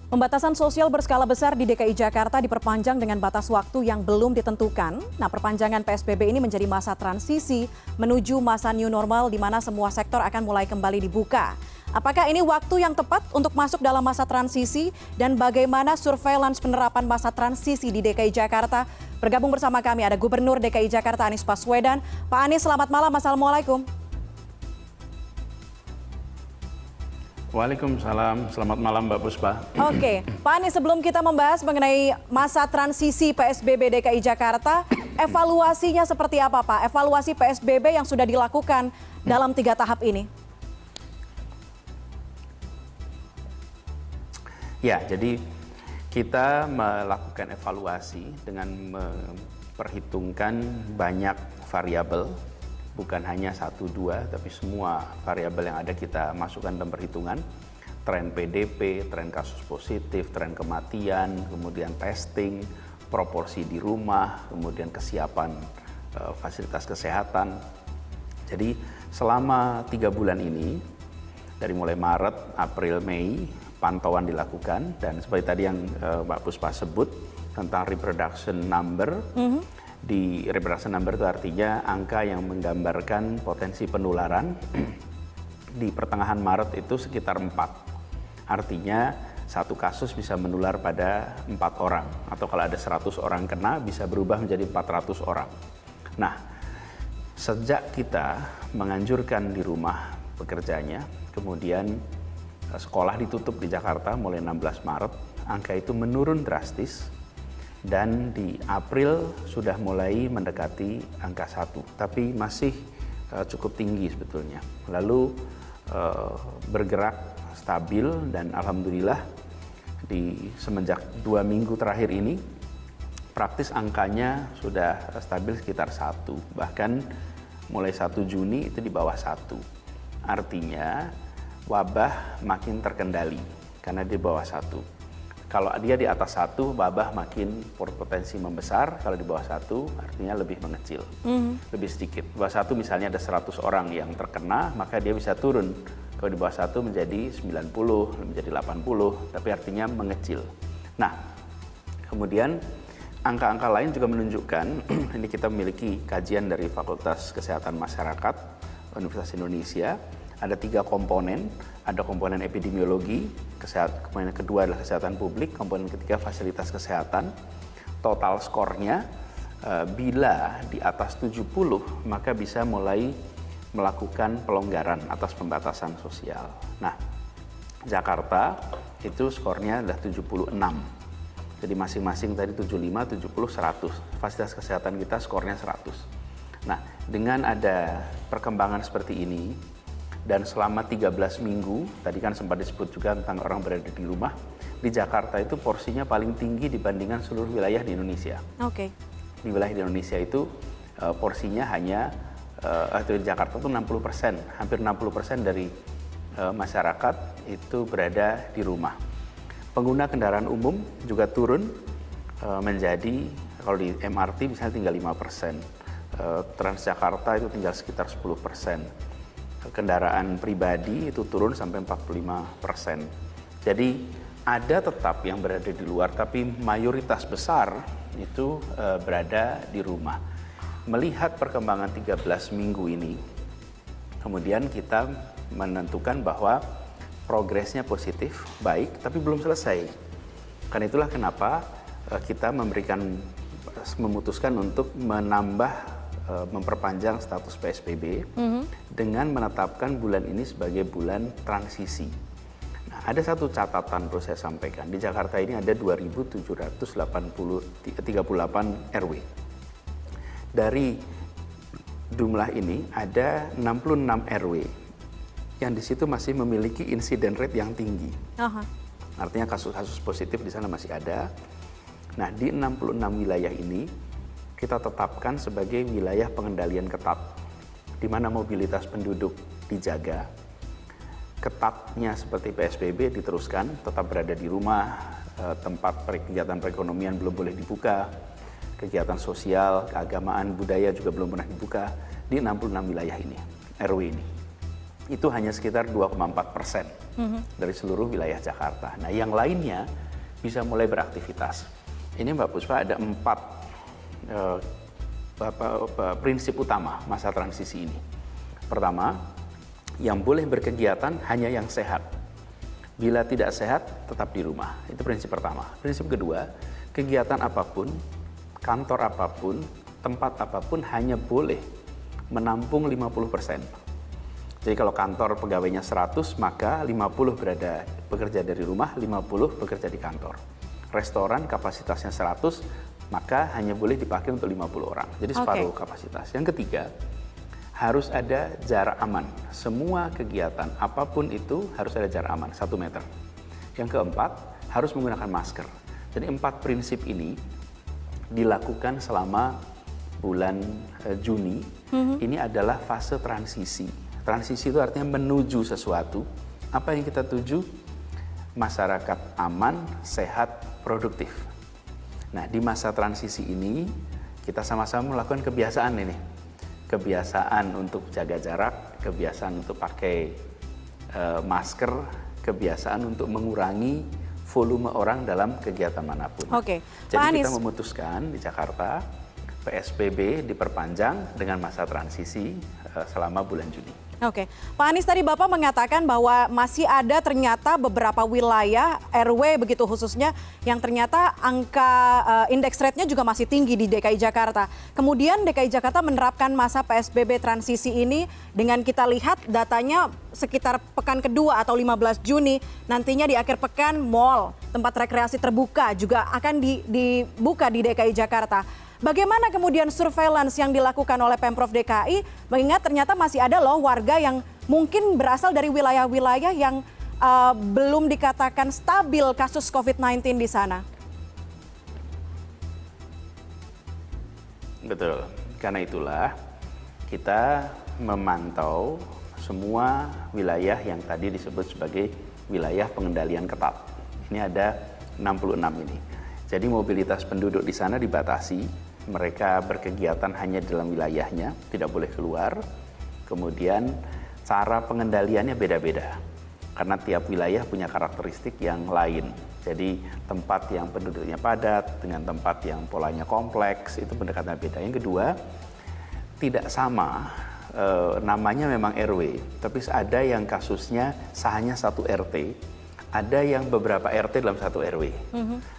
Pembatasan sosial berskala besar di DKI Jakarta diperpanjang dengan batas waktu yang belum ditentukan. Nah, perpanjangan PSBB ini menjadi masa transisi menuju masa new normal di mana semua sektor akan mulai kembali dibuka. Apakah ini waktu yang tepat untuk masuk dalam masa transisi dan bagaimana surveillance penerapan masa transisi di DKI Jakarta? Bergabung bersama kami ada Gubernur DKI Jakarta Anies Baswedan. Pak Anies, selamat malam. Assalamualaikum. Waalaikumsalam, selamat malam Mbak Puspa. Oke, Pak Anies, sebelum kita membahas mengenai masa transisi PSBB DKI Jakarta, evaluasinya seperti apa Pak? Evaluasi PSBB yang sudah dilakukan dalam 3 tahap ini. Ya, jadi kita melakukan evaluasi dengan memperhitungkan banyak variabel, bukan hanya 1-2, tapi semua variabel yang ada kita masukkan dalam perhitungan. Tren PDP, tren kasus positif, tren kematian, kemudian testing, proporsi di rumah, kemudian kesiapan fasilitas kesehatan. Jadi selama 3 bulan ini, dari mulai Maret, April, Mei, pantauan dilakukan. Dan seperti tadi yang Mbak Puspa sebut tentang reproduction number, di reproduction number itu artinya angka yang menggambarkan potensi penularan di pertengahan Maret itu sekitar 4. Artinya satu kasus bisa menular pada 4 orang. Atau kalau ada 100 orang kena bisa berubah menjadi 400 orang. Nah, sejak kita menganjurkan di rumah pekerjanya, kemudian sekolah ditutup di Jakarta mulai 16 Maret, angka itu menurun drastis. Dan di April sudah mulai mendekati angka 1, tapi masih cukup tinggi sebetulnya. Lalu bergerak stabil dan alhamdulillah di semenjak 2 minggu terakhir ini praktis angkanya sudah stabil sekitar 1. Bahkan mulai 1 Juni itu di bawah 1. Artinya wabah makin terkendali karena di bawah 1. Kalau dia di atas 1, wabah makin berpotensi membesar. Kalau di bawah 1, artinya lebih mengecil, lebih sedikit. Di bawah 1 misalnya ada 100 orang yang terkena, maka dia bisa turun. Kalau di bawah 1 menjadi 90, menjadi 80, tapi artinya mengecil. Nah, kemudian angka-angka lain juga menunjukkan, ini kita memiliki kajian dari Fakultas Kesehatan Masyarakat Universitas Indonesia, ada 3 komponen, ada komponen epidemiologi, komponen kedua adalah kesehatan publik, komponen ketiga fasilitas kesehatan. Total skornya bila di atas 70 maka bisa mulai melakukan pelonggaran atas pembatasan sosial. Nah, Jakarta itu skornya adalah 76. Jadi masing-masing tadi 75, 70, 100. Fasilitas kesehatan kita skornya 100. Nah, dengan ada perkembangan seperti ini, dan selama 13 minggu, tadi kan sempat disebut juga tentang orang berada di rumah, di Jakarta itu porsinya paling tinggi dibandingkan seluruh wilayah di Indonesia. Oke. Di wilayah di Indonesia itu porsinya hanya, di Jakarta itu 60%, hampir 60% dari masyarakat itu berada di rumah. Pengguna kendaraan umum juga turun menjadi, kalau di MRT misalnya tinggal 5%, Transjakarta itu tinggal sekitar 10%. Kendaraan pribadi itu turun sampai 45%. Jadi ada tetap yang berada di luar, tapi mayoritas besar itu berada di rumah. Melihat perkembangan 13 minggu ini, kemudian kita menentukan bahwa progresnya positif, baik, tapi belum selesai. Karena itulah kenapa kita memutuskan untuk memperpanjang status PSBB dengan menetapkan bulan ini sebagai bulan transisi. Nah, ada satu catatan perlu saya sampaikan. Di Jakarta ini ada 2.738 RW. Dari jumlah ini ada 66 RW yang di situ masih memiliki insiden rate yang tinggi. Artinya kasus-kasus positif di sana masih ada. Nah, di 66 wilayah ini kita tetapkan sebagai wilayah pengendalian ketat, di mana mobilitas penduduk dijaga. Ketatnya seperti PSBB diteruskan, tetap berada di rumah, tempat kegiatan perekonomian belum boleh dibuka, kegiatan sosial, keagamaan, budaya juga belum pernah dibuka di 66 wilayah ini, RW ini. itu hanya sekitar 2,4% dari seluruh wilayah Jakarta. Nah, yang lainnya bisa mulai beraktivitas. Ini Mbak Puspa ada 4 prinsip utama masa transisi ini. Pertama, yang boleh berkegiatan hanya yang sehat. Bila tidak sehat, tetap di rumah. Itu prinsip pertama. Prinsip kedua, kegiatan apapun, kantor apapun, tempat apapun hanya boleh menampung 50%. Jadi kalau kantor pegawainya 100, maka 50 bekerja dari rumah, 50 bekerja di kantor. Restoran kapasitasnya 100, maka hanya boleh dipakai untuk 50 orang. Jadi separuh kapasitas. Yang ketiga, harus ada jarak aman. Semua kegiatan apapun itu harus ada jarak aman, 1 meter. Yang keempat, harus menggunakan masker. Jadi 4 prinsip ini dilakukan selama bulan Juni. Ini adalah fase transisi. Transisi itu artinya menuju sesuatu. Apa yang kita tuju? Masyarakat aman, sehat, produktif. Nah, di masa transisi ini kita sama-sama melakukan kebiasaan ini. Kebiasaan untuk jaga jarak, kebiasaan untuk pakai masker, kebiasaan untuk mengurangi volume orang dalam kegiatan manapun. Oke. Jadi kita memutuskan di Jakarta PSBB diperpanjang dengan masa transisi selama bulan Juni. Oke, Pak Anies, tadi Bapak mengatakan bahwa masih ada ternyata beberapa wilayah RW begitu khususnya yang ternyata angka indeks rate-nya juga masih tinggi di DKI Jakarta. Kemudian DKI Jakarta menerapkan masa PSBB transisi ini dengan kita lihat datanya sekitar pekan kedua atau 15 Juni nantinya di akhir pekan mall, tempat rekreasi terbuka juga akan dibuka di DKI Jakarta. Bagaimana kemudian surveillance yang dilakukan oleh Pemprov DKI, mengingat ternyata masih ada loh warga yang mungkin berasal dari wilayah-wilayah yang belum dikatakan stabil kasus COVID-19 di sana? Betul, karena itulah kita memantau semua wilayah yang tadi disebut sebagai wilayah pengendalian ketat. Ini ada 66 ini. Jadi mobilitas penduduk di sana dibatasi. Mereka berkegiatan hanya dalam wilayahnya, tidak boleh keluar. Kemudian cara pengendaliannya beda-beda, karena tiap wilayah punya karakteristik yang lain. Jadi tempat yang penduduknya padat dengan tempat yang polanya kompleks, itu pendekatannya beda. Yang kedua, tidak sama, namanya memang RW, tapi ada yang kasusnya hanya 1 RT, ada yang beberapa RT dalam 1 RW,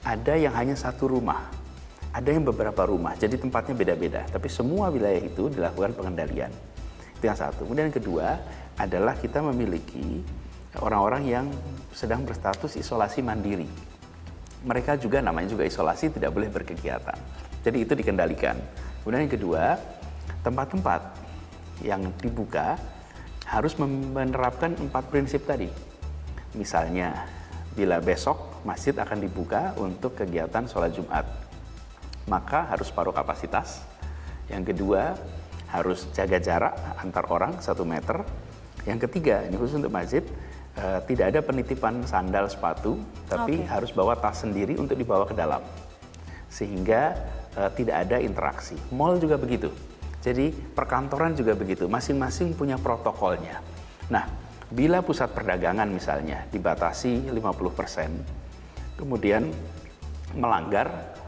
ada yang hanya 1 rumah. Ada yang beberapa rumah, jadi tempatnya beda-beda. Tapi semua wilayah itu dilakukan pengendalian. Itu yang satu. Kemudian yang kedua adalah kita memiliki orang-orang yang sedang berstatus isolasi mandiri. Mereka juga namanya juga isolasi, tidak boleh berkegiatan. Jadi itu dikendalikan. Kemudian yang kedua, tempat-tempat yang dibuka harus menerapkan 4 prinsip tadi. Misalnya, bila besok masjid akan dibuka untuk kegiatan sholat Jumat, maka harus separuh kapasitas. Yang kedua, harus jaga jarak antar orang 1 meter. Yang ketiga, ini khusus untuk masjid, tidak ada penitipan sandal sepatu, tapi harus bawa tas sendiri untuk dibawa ke dalam. Sehingga tidak ada interaksi. Mall juga begitu. Jadi perkantoran juga begitu, masing-masing punya protokolnya. Nah, bila pusat perdagangan misalnya dibatasi 50%, kemudian melanggar,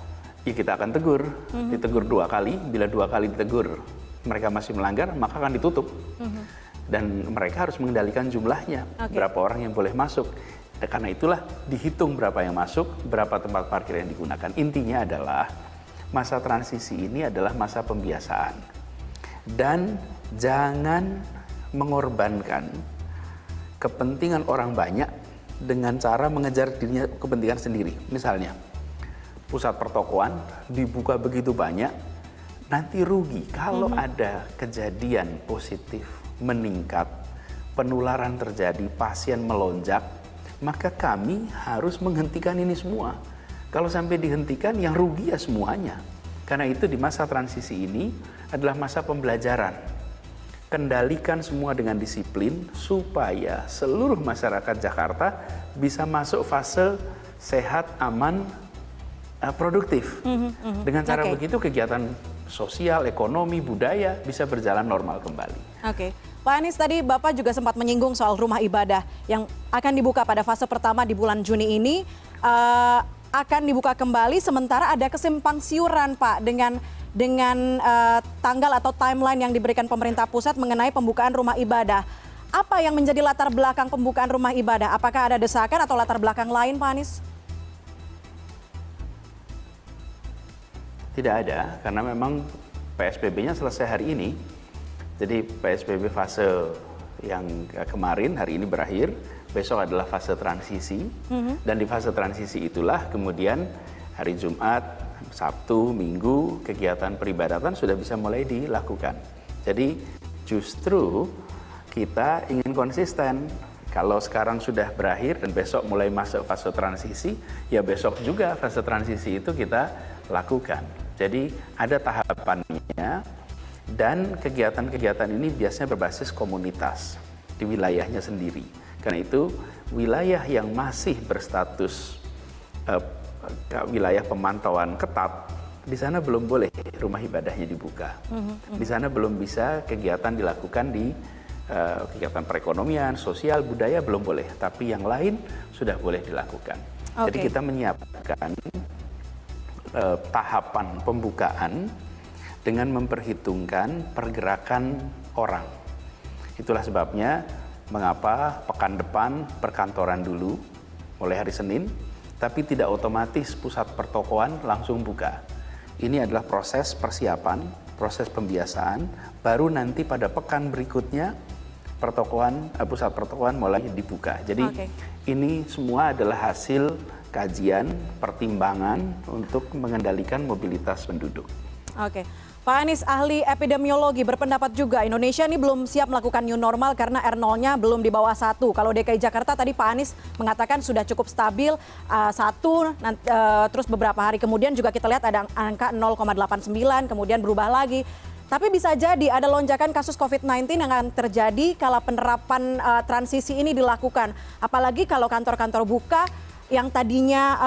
ya kita akan tegur, ditegur 2 kali, bila 2 kali ditegur mereka masih melanggar, maka akan ditutup. Dan mereka harus mengendalikan jumlahnya, berapa orang yang boleh masuk. Karena itulah dihitung berapa yang masuk, berapa tempat parkir yang digunakan. Intinya adalah masa transisi ini adalah masa pembiasaan. Dan jangan mengorbankan kepentingan orang banyak dengan cara mengejar dirinya kepentingan sendiri. Misalnya, pusat pertokoan dibuka begitu banyak, nanti rugi. Kalau ada kejadian positif meningkat, penularan terjadi, pasien melonjak, maka kami harus menghentikan ini semua. Kalau sampai dihentikan, yang rugi ya semuanya. Karena itu di masa transisi ini adalah masa pembelajaran. Kendalikan semua dengan disiplin supaya seluruh masyarakat Jakarta bisa masuk fase sehat, aman, produktif. Dengan cara begitu kegiatan sosial, ekonomi, budaya bisa berjalan normal kembali. Oke, Pak Anies, tadi Bapak juga sempat menyinggung soal rumah ibadah yang akan dibuka pada fase pertama di bulan Juni ini akan dibuka kembali, sementara ada kesimpang siuran Pak dengan tanggal atau timeline yang diberikan pemerintah pusat mengenai pembukaan rumah ibadah. Apa yang menjadi latar belakang pembukaan rumah ibadah? Apakah ada desakan atau latar belakang lain, Pak Anies? Tidak ada, karena memang PSBB-nya selesai hari ini. Jadi PSBB fase yang kemarin hari ini berakhir, besok adalah fase transisi. Dan di fase transisi itulah kemudian hari Jumat, Sabtu, Minggu, kegiatan peribadatan sudah bisa mulai dilakukan. Jadi justru kita ingin konsisten. Kalau sekarang sudah berakhir dan besok mulai masuk fase transisi, ya besok juga fase transisi itu kita lakukan. Jadi ada tahapannya. Dan kegiatan-kegiatan ini biasanya berbasis komunitas di wilayahnya sendiri. Karena itu wilayah yang masih berstatus wilayah pemantauan ketat, di sana belum boleh rumah ibadahnya dibuka. Di sana belum bisa kegiatan dilakukan di kegiatan perekonomian, sosial, budaya belum boleh. Tapi yang lain sudah boleh dilakukan. Jadi kita menyiapkan tahapan pembukaan dengan memperhitungkan pergerakan orang. Itulah sebabnya mengapa pekan depan perkantoran dulu, mulai hari Senin, tapi tidak otomatis pusat pertokoan langsung buka. Ini adalah proses persiapan, proses pembiasaan, baru nanti pada pekan berikutnya pusat pertokoan mulai dibuka. Jadi ini semua adalah hasil kajian, pertimbangan untuk mengendalikan mobilitas penduduk. Oke. Pak Anies, ahli epidemiologi berpendapat juga Indonesia ini belum siap melakukan new normal karena R0-nya belum di bawah 1. Kalau DKI Jakarta tadi Pak Anies mengatakan sudah cukup stabil 1, terus beberapa hari kemudian juga kita lihat ada angka 0,89, kemudian berubah lagi. Tapi bisa jadi ada lonjakan kasus COVID-19 yang akan terjadi kala penerapan transisi ini dilakukan. Apalagi kalau kantor-kantor buka yang tadinya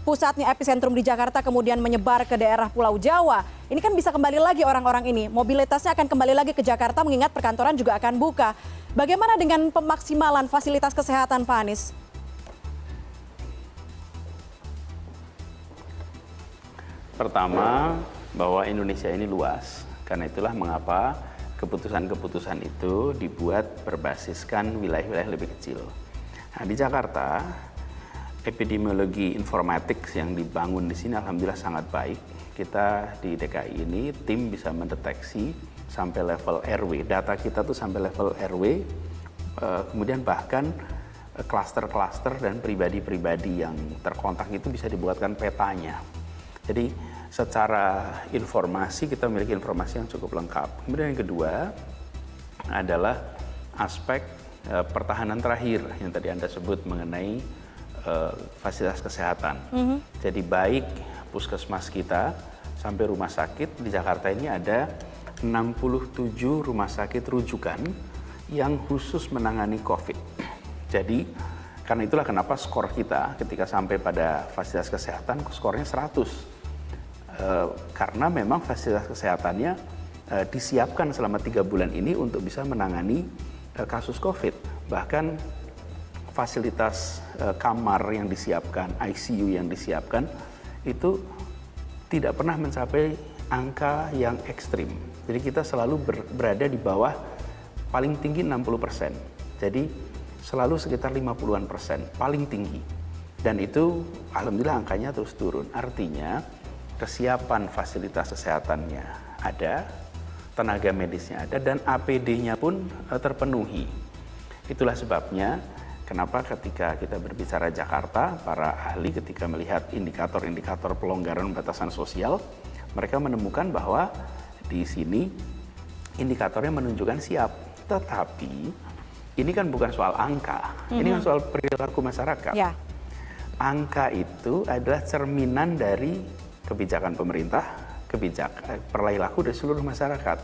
pusatnya epicentrum di Jakarta kemudian menyebar ke daerah Pulau Jawa. Ini kan bisa kembali lagi orang-orang ini. Mobilitasnya akan kembali lagi ke Jakarta mengingat perkantoran juga akan buka. Bagaimana dengan pemaksimalan fasilitas kesehatan, Pak Anies? Pertama, bahwa Indonesia ini luas. Karena itulah mengapa keputusan-keputusan itu dibuat berbasiskan wilayah-wilayah lebih kecil. Nah, di Jakarta, epidemiologi informatik yang dibangun di sini alhamdulillah sangat baik. Kita di DKI ini tim bisa mendeteksi sampai level RW. Data kita tuh sampai level RW, kemudian bahkan klaster-klaster dan pribadi-pribadi yang terkontak itu bisa dibuatkan petanya. Jadi secara informasi kita memiliki informasi yang cukup lengkap. Kemudian yang kedua adalah aspek pertahanan terakhir yang tadi Anda sebut mengenai fasilitas kesehatan. Jadi baik puskesmas kita sampai rumah sakit di Jakarta ini ada 67 rumah sakit rujukan yang khusus menangani COVID. Jadi karena itulah kenapa skor kita ketika sampai pada fasilitas kesehatan skornya 100. Karena memang fasilitas kesehatannya disiapkan selama 3 bulan ini untuk bisa menangani kasus COVID. Bahkan fasilitas kamar yang disiapkan, ICU yang disiapkan, itu tidak pernah mencapai angka yang ekstrim. Jadi kita selalu berada di bawah paling tinggi 60%. Jadi selalu sekitar 50-an%, paling tinggi. Dan itu alhamdulillah angkanya terus turun. Artinya kesiapan fasilitas kesehatannya ada, tenaga medisnya ada, dan APD-nya pun terpenuhi. Itulah sebabnya kenapa ketika kita berbicara Jakarta, para ahli ketika melihat indikator-indikator pelonggaran batasan sosial, mereka menemukan bahwa di sini indikatornya menunjukkan siap. Tetapi ini kan bukan soal angka, ini kan soal perilaku masyarakat. Yeah. Angka itu adalah cerminan dari kebijakan pemerintah, perilaku dari seluruh masyarakat.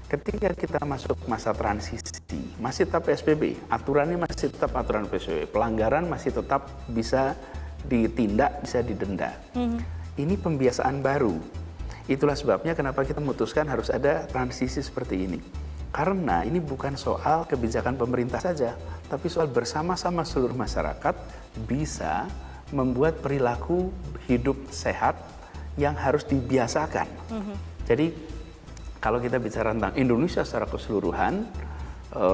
Ketika kita masuk masa transisi, masih tetap PSBB, aturannya masih tetap aturan PSBB, pelanggaran masih tetap bisa ditindak, bisa didenda. Ini pembiasaan baru. Itulah sebabnya kenapa kita memutuskan harus ada transisi seperti ini. Karena ini bukan soal kebijakan pemerintah saja, tapi soal bersama-sama seluruh masyarakat bisa membuat perilaku hidup sehat yang harus dibiasakan. Jadi kalau kita bicara tentang Indonesia secara keseluruhan,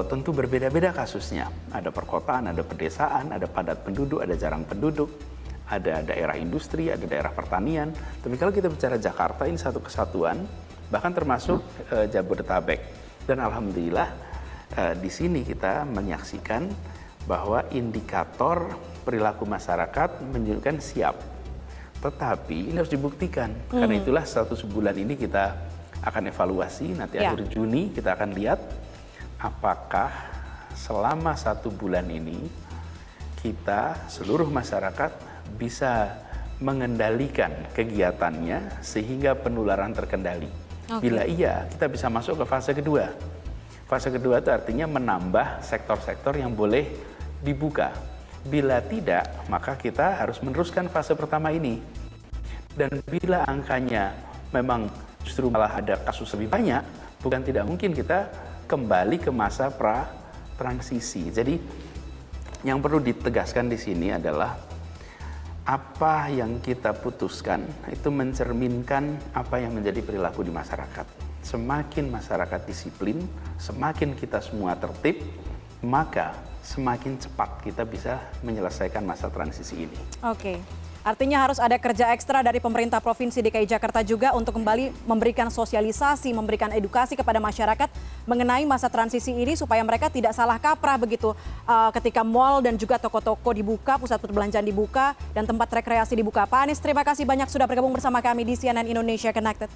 tentu berbeda-beda kasusnya. Ada perkotaan, ada pedesaan, ada padat penduduk, ada jarang penduduk, ada daerah industri, ada daerah pertanian. Tapi kalau kita bicara Jakarta, ini satu kesatuan, bahkan termasuk Jabodetabek. Dan alhamdulillah di sini kita menyaksikan bahwa indikator perilaku masyarakat menunjukkan siap. Tetapi ini harus dibuktikan. Karena itulah 1 bulan ini kita akan evaluasi, nanti akhir Juni kita akan lihat apakah selama 1 bulan ini kita seluruh masyarakat bisa mengendalikan kegiatannya sehingga penularan terkendali. Bila iya, kita bisa masuk ke fase kedua. Fase kedua itu artinya menambah sektor-sektor yang boleh dibuka. Bila tidak, maka kita harus meneruskan fase pertama ini. Dan bila angkanya memang justru malah ada kasus lebih banyak, bukan tidak mungkin kita kembali ke masa pra-transisi. Jadi yang perlu ditegaskan di sini adalah apa yang kita putuskan itu mencerminkan apa yang menjadi perilaku di masyarakat. Semakin masyarakat disiplin, semakin kita semua tertib, maka semakin cepat kita bisa menyelesaikan masa transisi ini. Oke. Artinya harus ada kerja ekstra dari pemerintah Provinsi DKI Jakarta juga untuk kembali memberikan sosialisasi, memberikan edukasi kepada masyarakat mengenai masa transisi ini supaya mereka tidak salah kaprah begitu ketika mal dan juga toko-toko dibuka, pusat perbelanjaan dibuka, dan tempat rekreasi dibuka. Pak Anies, terima kasih banyak sudah bergabung bersama kami di CNN Indonesia Connected.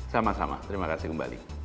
Sama-sama, terima kasih kembali.